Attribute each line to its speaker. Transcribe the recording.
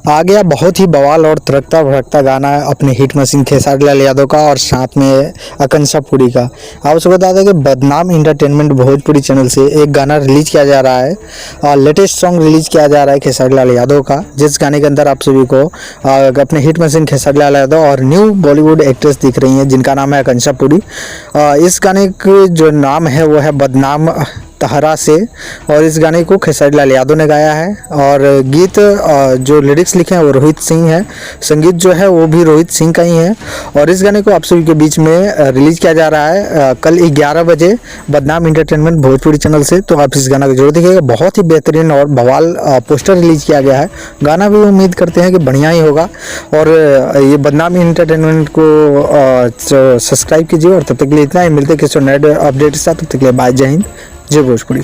Speaker 1: आ गया बहुत ही बवाल और तड़कता भड़कता गाना अपने हिट मशीन खेसारी लाल यादव का और साथ में आकांक्षा पुरी का। आप सबको बता दें कि बदनाम इंटरटेनमेंट भोजपुरी चैनल से एक गाना रिलीज किया जा रहा है और लेटेस्ट सॉन्ग रिलीज किया जा रहा है खेसारी लाल यादव का, जिस गाने के अंदर आप सभी को अपने हिट मशीन खेसारी लाल यादव और न्यू बॉलीवुड एक्ट्रेस दिख रही हैं जिनका नाम है आकांक्षा पुरी। इस गाने का जो नाम है वो है बदनाम तहरा से और इस गाने को खेसारी लाल यादव ने गाया है और गीत जो लिरिक्स लिखे हैं वो रोहित सिंह है, संगीत जो है वो भी रोहित सिंह का ही है और इस गाने को आप सभी के बीच में रिलीज किया जा रहा है कल 11 बजे बदनाम इंटरटेनमेंट भोजपुरी चैनल से। तो आप इस गाना को जरूर देखिएगा, बहुत ही बेहतरीन और बवाल पोस्टर रिलीज किया गया है। गाना भी उम्मीद करते हैं कि बढ़िया ही होगा और ये बदनाम इंटरटेनमेंट को सब्सक्राइब कीजिए और तब तक के लिए इतना ही। मिलते किसी नए अपडेट के साथ, तब तक के लिए बाय, जय हिंद, जय भोजपुरी।